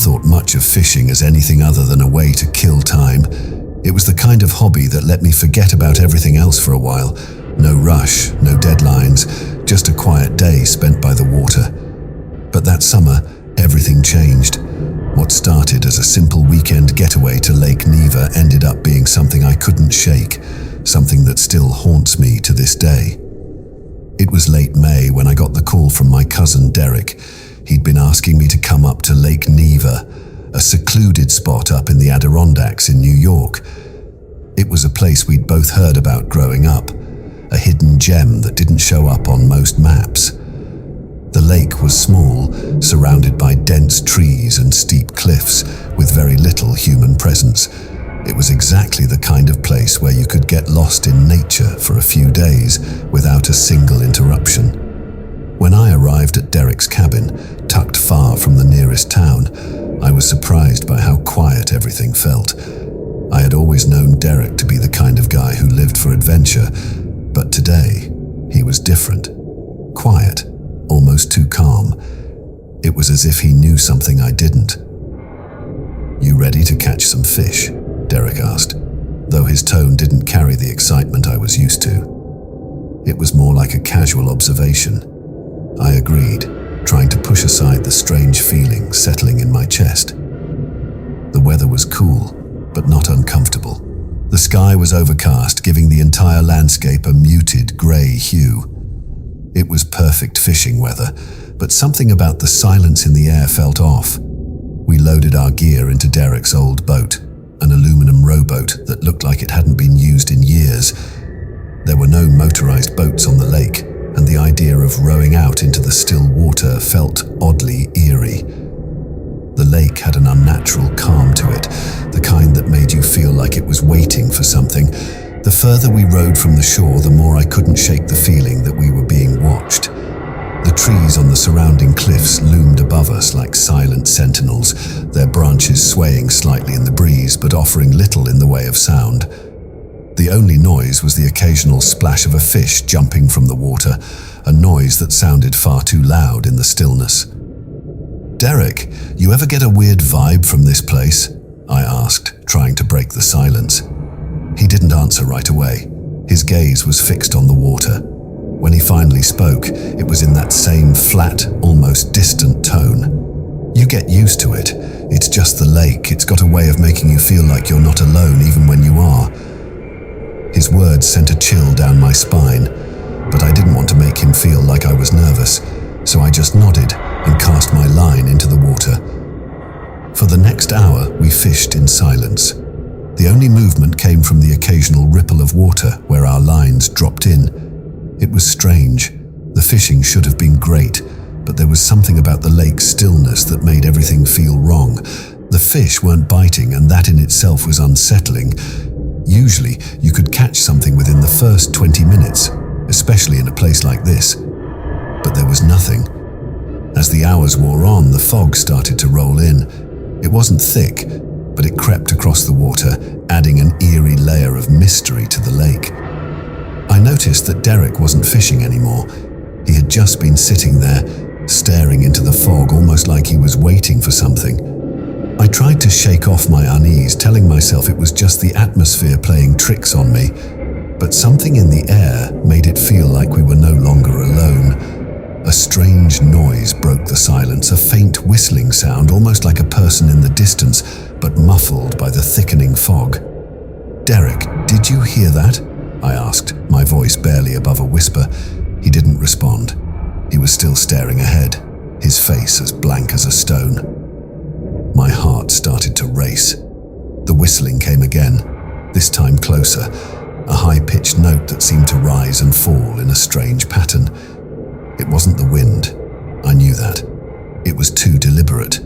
thought much of fishing as anything other than a way to kill time. It was the kind of hobby that let me forget about everything else for a while. No rush, no deadlines, just a quiet day spent by the water. But that summer, everything changed. What started as a simple weekend getaway to Lake Neva ended up being something I couldn't shake, something that still haunts me to this day. It was late May when I got the call from my cousin Derek. He'd been asking me to come up to Lake Neva, a secluded spot up in the Adirondacks in New York. It was a place we'd both heard about growing up, a hidden gem that didn't show up on most maps. The lake was small, surrounded by dense trees and steep cliffs, with very little human presence. It was exactly the kind of place where you could get lost in nature for a few days without a single interruption. When I arrived at Derek's cabin, tucked far from the nearest town, I was surprised by how quiet everything felt. I had always known Derek to be the kind of guy who lived for adventure, but today, he was different. Quiet, almost too calm. It was as if he knew something I didn't. "You ready to catch some fish?" Derek asked, though his tone didn't carry the excitement I was used to. It was more like a casual observation. I agreed, trying to push aside the strange feeling settling in my chest. The weather was cool, but not uncomfortable. The sky was overcast, giving the entire landscape a muted grey hue. It was perfect fishing weather, but something about the silence in the air felt off. We loaded our gear into Derek's old boat, an aluminum rowboat that looked like it hadn't been used in years. There were no motorized boats on the lake, and the idea of rowing out into the still water felt oddly eerie. The lake had an unnatural calm to it, the kind that made you feel like it was waiting for something. The further we rowed from the shore, the more I couldn't shake the feeling that we were being watched. The trees on the surrounding cliffs loomed above us like silent sentinels, their branches swaying slightly in the breeze but offering little in the way of sound. The only noise was the occasional splash of a fish jumping from the water, a noise that sounded far too loud in the stillness. "Derek, you ever get a weird vibe from this place?" I asked, trying to break the silence. He didn't answer right away. His gaze was fixed on the water. When he finally spoke, it was in that same flat, almost distant tone. "You get used to it. It's just the lake. It's got a way of making you feel like you're not alone even when you are." His words sent a chill down my spine, but I didn't want to make him feel like I was nervous, so I just nodded and cast my line into the water. For the next hour, we fished in silence. The only movement came from the occasional ripple of water where our lines dropped in. It was strange. The fishing should have been great, but there was something about the lake's stillness that made everything feel wrong. The fish weren't biting, and that in itself was unsettling. Usually, you could catch something within the first 20 minutes, especially in a place like this. But there was nothing. As the hours wore on, the fog started to roll in. It wasn't thick, but it crept across the water, adding an eerie layer of mystery to the lake. I noticed that Derek wasn't fishing anymore. He had just been sitting there, staring into the fog, almost like he was waiting for something. I tried to shake off my unease, telling myself it was just the atmosphere playing tricks on me, but something in the air made it feel like we were no longer alone. A strange noise broke the silence, a faint whistling sound, almost like a person in the distance, but muffled by the thickening fog. "Derek, did you hear that?" I asked, my voice barely above a whisper. He didn't respond. He was still staring ahead, his face as blank as a stone. My heart started to race. The whistling came again, this time closer, a high-pitched note that seemed to rise and fall in a strange pattern. It wasn't the wind. I knew that. It was too deliberate.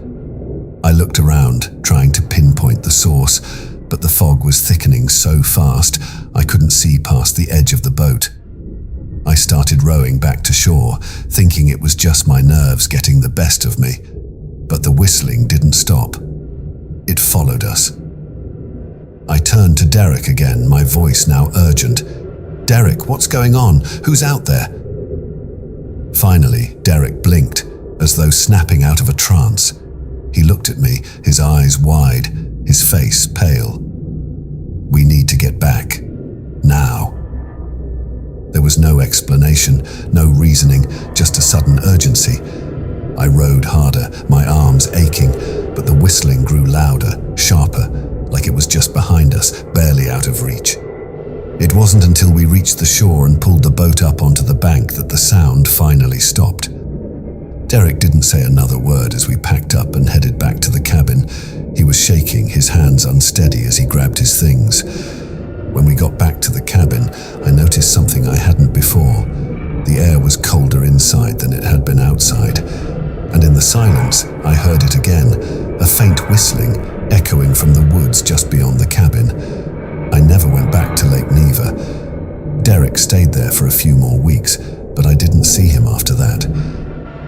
I looked around, trying to pinpoint the source, but the fog was thickening so fast I couldn't see past the edge of the boat. I started rowing back to shore, thinking it was just my nerves getting the best of me. But the whistling didn't stop. It followed us. I turned to Derek again, my voice now urgent. "Derek, what's going on? Who's out there?" Finally, Derek blinked, as though snapping out of a trance. He looked at me, his eyes wide, his face pale. "We need to get back. Now." There was no explanation, no reasoning, just a sudden urgency. I rowed harder, my arms aching, but the whistling grew louder, sharper, like it was just behind us, barely out of reach. It wasn't until we reached the shore and pulled the boat up onto the bank that the sound finally stopped. Derek didn't say another word as we packed up and headed back to the cabin. He was shaking, his hands unsteady as he grabbed his things. When we got back to the cabin, I noticed something I hadn't before. The air was colder inside than it had been outside, and in the silence, I heard it again, a faint whistling echoing from the woods just beyond the cabin. I never went back to Lake Neva. Derek stayed there for a few more weeks, but I didn't see him after that.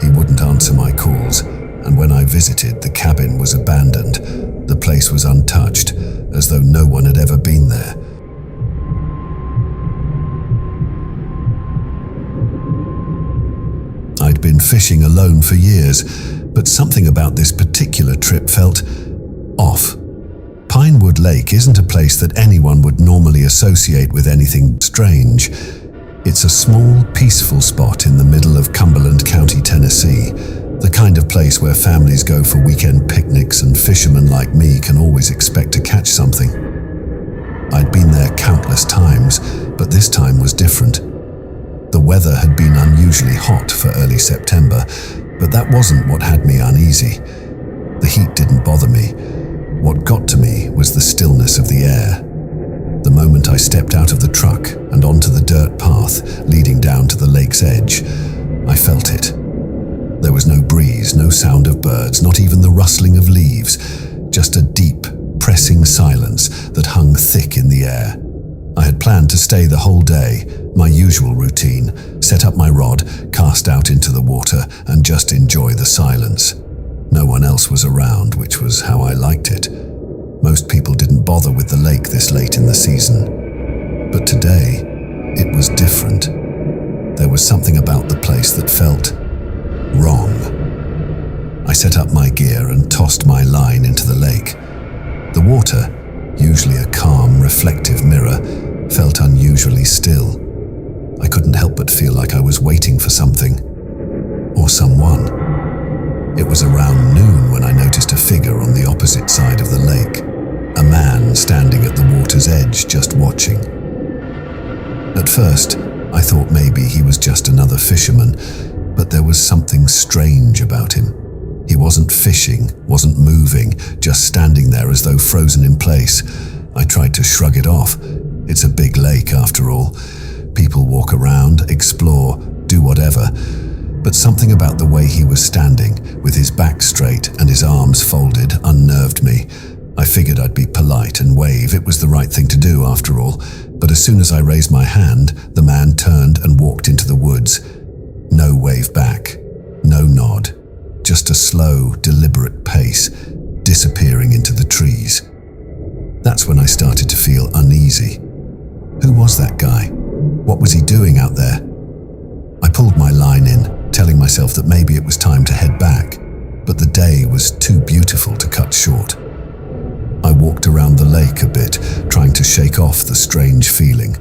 He wouldn't answer my calls, and when I visited, the cabin was abandoned. The place was untouched, as though no one had ever been there. I'd been fishing alone for years, but something about this particular trip felt off. Pinewood Lake isn't a place that anyone would normally associate with anything strange. It's a small, peaceful spot in the middle of Cumberland County, Tennessee, the kind of place where families go for weekend picnics and fishermen like me can always expect to catch something. I'd been there countless times, but this time was different. The weather had been unusually hot for early September, but that wasn't what had me uneasy. The heat didn't bother me. What got to me was the stillness of the air. The moment I stepped out of the truck and onto the dirt path leading down to the lake's edge, I felt it. There was no breeze, no sound of birds, not even the rustling of leaves, just a deep, pressing silence that hung thick in the air. I had planned to stay the whole day, my usual routine, set up my rod, cast out into the water, and just enjoy the silence. No one else was around, which was how I liked it. Most people didn't bother with the lake this late in the season. But today, it was different. There was something about the place that felt wrong. I set up my gear and tossed my line into the lake. The water, usually a calm, reflective mirror, felt unusually still. I couldn't help but feel like I was waiting for something, or someone. It was around noon when I noticed a figure on the opposite side of the lake, a man standing at the water's edge just watching. At first, I thought maybe he was just another fisherman, but there was something strange about him. He wasn't fishing, wasn't moving, just standing there as though frozen in place. I tried to shrug it off. It's a big lake after all. People walk around, explore, do whatever. But something about the way he was standing, with his back straight and his arms folded, unnerved me. I figured I'd be polite and wave. It was the right thing to do after all. But as soon as I raised my hand, the man turned and walked into the woods. No wave back, no nod. Just a slow, deliberate pace, disappearing into the trees. That's when I started to feel uneasy. Who was that guy? What was he doing out there? I pulled my line in, telling myself that maybe it was time to head back, but the day was too beautiful to cut short. I walked around the lake a bit, trying to shake off the strange feeling.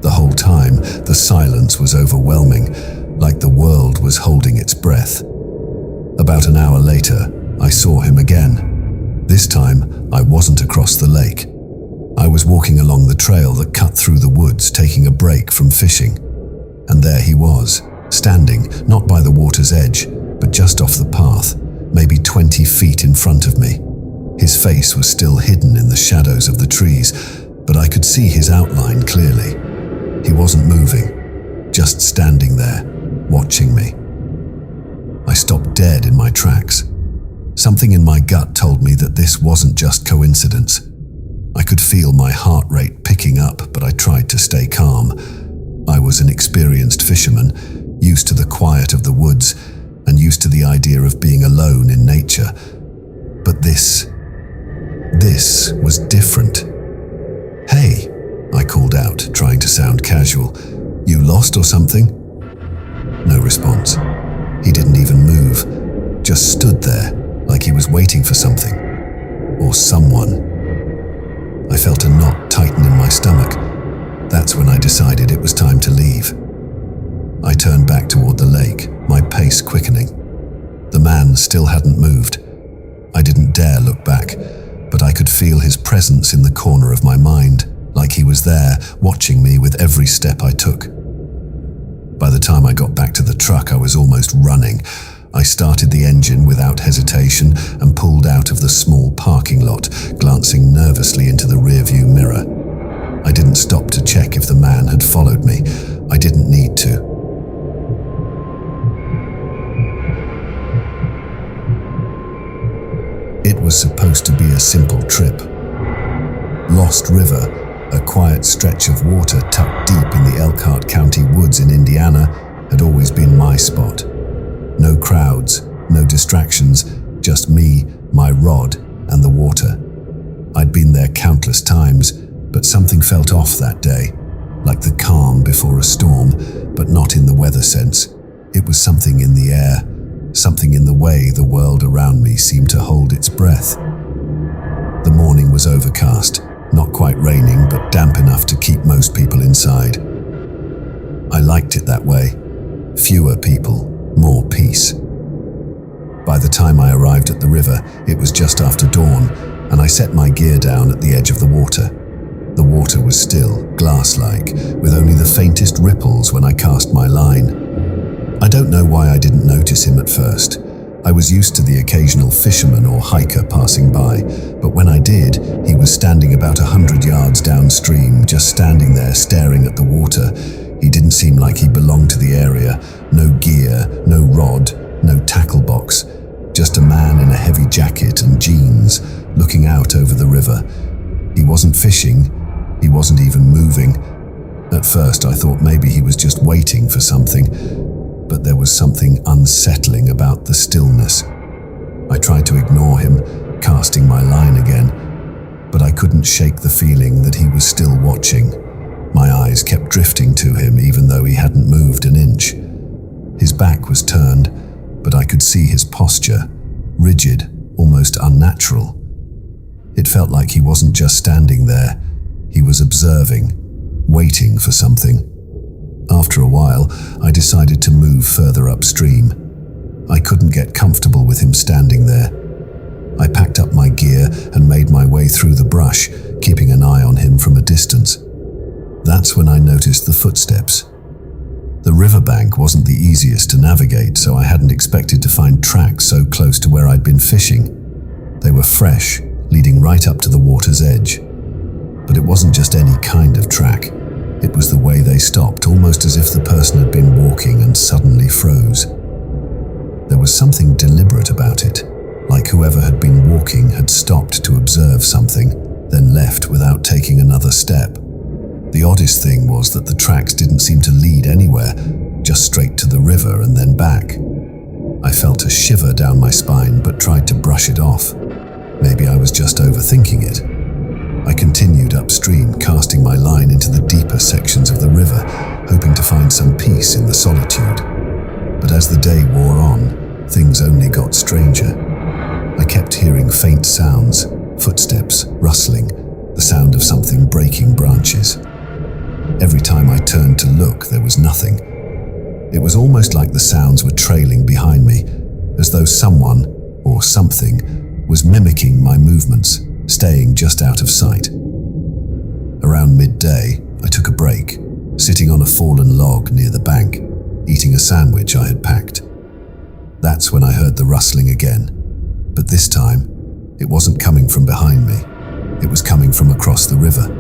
The whole time, the silence was overwhelming, like the world was holding its breath. About an hour later, I saw him again. This time, I wasn't across the lake. I was walking along the trail that cut through the woods, taking a break from fishing. And there he was, standing, not by the water's edge, but just off the path, maybe 20 feet in front of me. His face was still hidden in the shadows of the trees, but I could see his outline clearly. He wasn't moving, just standing there, watching me. I stopped dead in my tracks. Something in my gut told me that this wasn't just coincidence. I could feel my heart rate picking up, but I tried to stay calm. I was an experienced fisherman, used to the quiet of the woods, and used to the idea of being alone in nature. But this was different. "Hey," I called out, trying to sound casual. "You lost or something?" No response. He didn't even move, just stood there, like he was waiting for something, or someone. I felt a knot tighten in my stomach. That's when I decided it was time to leave. I turned back toward the lake, my pace quickening. The man still hadn't moved. I didn't dare look back, but I could feel his presence in the corner of my mind, like he was there, watching me with every step I took. By the time I got back to the truck, I was almost running. I started the engine without hesitation and pulled out of the small parking lot, glancing nervously into the rearview mirror. I didn't stop to check if the man had followed me. I didn't need to. It was supposed to be a simple trip. Lost River, a quiet stretch of water tucked deep in the Elkhart County woods in Indiana, had always been my spot. No crowds, no distractions, just me, my rod, and the water. I'd been there countless times, but something felt off that day, like the calm before a storm, but not in the weather sense. It was something in the air, something in the way the world around me seemed to hold its breath. The morning was overcast, not quite raining, but damp enough to keep most people inside. I liked it that way. Fewer people, more peace. By the time I arrived at the river, it was just after dawn, and I set my gear down at the edge of the water. The water was still, glass-like, with only the faintest ripples when I cast my line. I don't know why I didn't notice him at first. I was used to the occasional fisherman or hiker passing by, but when I did, he was standing about 100 yards downstream, just standing there staring at the water. He didn't seem like he belonged to the area. No gear, no rod, no tackle box. Just a man in a heavy jacket and jeans, looking out over the river. He wasn't fishing. He wasn't even moving. At first, I thought maybe he was just waiting for something, but there was something unsettling about the stillness. I tried to ignore him, casting my line again, but I couldn't shake the feeling that he was still watching. My eyes kept drifting to him even though he hadn't moved an inch. His back was turned, but I could see his posture, rigid, almost unnatural. It felt like he wasn't just standing there, he was observing, waiting for something. After a while, I decided to move further upstream. I couldn't get comfortable with him standing there. I packed up my gear and made my way through the brush, keeping an eye on him from a distance. That's when I noticed the footsteps. The riverbank wasn't the easiest to navigate, so I hadn't expected to find tracks so close to where I'd been fishing. They were fresh, leading right up to the water's edge. But it wasn't just any kind of track. It was the way they stopped, almost as if the person had been walking and suddenly froze. There was something deliberate about it, like whoever had been walking had stopped to observe something, then left without taking another step. The oddest thing was that the tracks didn't seem to lead anywhere, just straight to the river and then back. I felt a shiver down my spine, but tried to brush it off. Maybe I was just overthinking it. I continued upstream, casting my line into the deeper sections of the river, hoping to find some peace in the solitude. But as the day wore on, things only got stranger. I kept hearing faint sounds, footsteps, rustling, the sound of something breaking branches. Every time I turned to look, there was nothing. It was almost like the sounds were trailing behind me, as though someone, or something, was mimicking my movements, staying just out of sight. Around midday, I took a break, sitting on a fallen log near the bank, eating a sandwich I had packed. That's when I heard the rustling again, but this time, it wasn't coming from behind me. It was coming from across the river.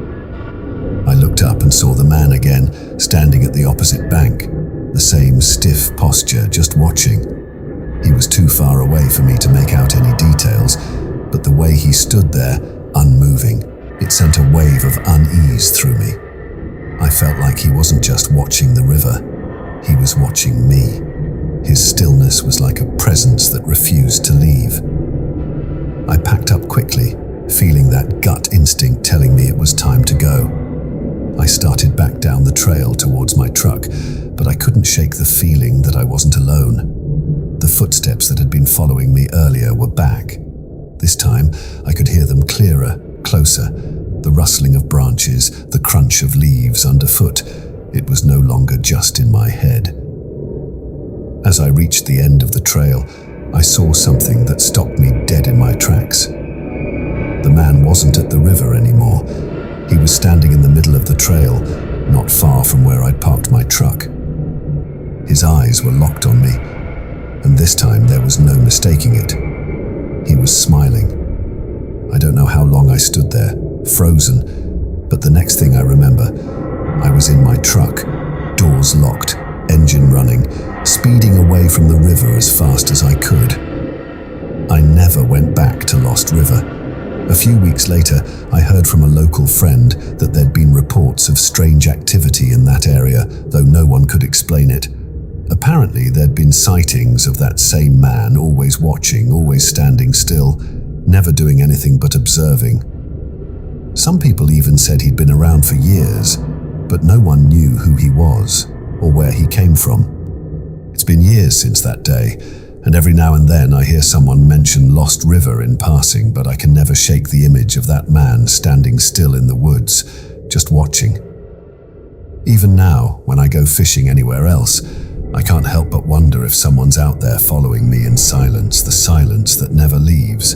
I looked up and saw the man again, standing at the opposite bank, the same stiff posture, just watching. He was too far away for me to make out any details, but the way he stood there, unmoving, it sent a wave of unease through me. I felt like he wasn't just watching the river, he was watching me. His stillness was like a presence that refused to leave. I packed up quickly, feeling that gut instinct telling me it was time to go. I started back down the trail towards my truck, but I couldn't shake the feeling that I wasn't alone. The footsteps that had been following me earlier were back. This time, I could hear them clearer, closer. The rustling of branches, the crunch of leaves underfoot. It was no longer just in my head. As I reached the end of the trail, I saw something that stopped me dead in my tracks. The man wasn't at the river anymore. He was standing in the middle of the trail, not far from where I'd parked my truck. His eyes were locked on me, and this time there was no mistaking it. He was smiling. I don't know how long I stood there, frozen, but the next thing I remember, I was in my truck, doors locked, engine running, speeding away from the river as fast as I could. I never went back to Lost River. A few weeks later, I heard from a local friend that there'd been reports of strange activity in that area, though no one could explain it. Apparently, there'd been sightings of that same man, always watching, always standing still, never doing anything but observing. Some people even said he'd been around for years, but no one knew who he was or where he came from. It's been years since that day, and every now and then I hear someone mention Lost River in passing, but I can never shake the image of that man standing still in the woods, just watching. Even now, when I go fishing anywhere else, I can't help but wonder if someone's out there following me in silence, the silence that never leaves.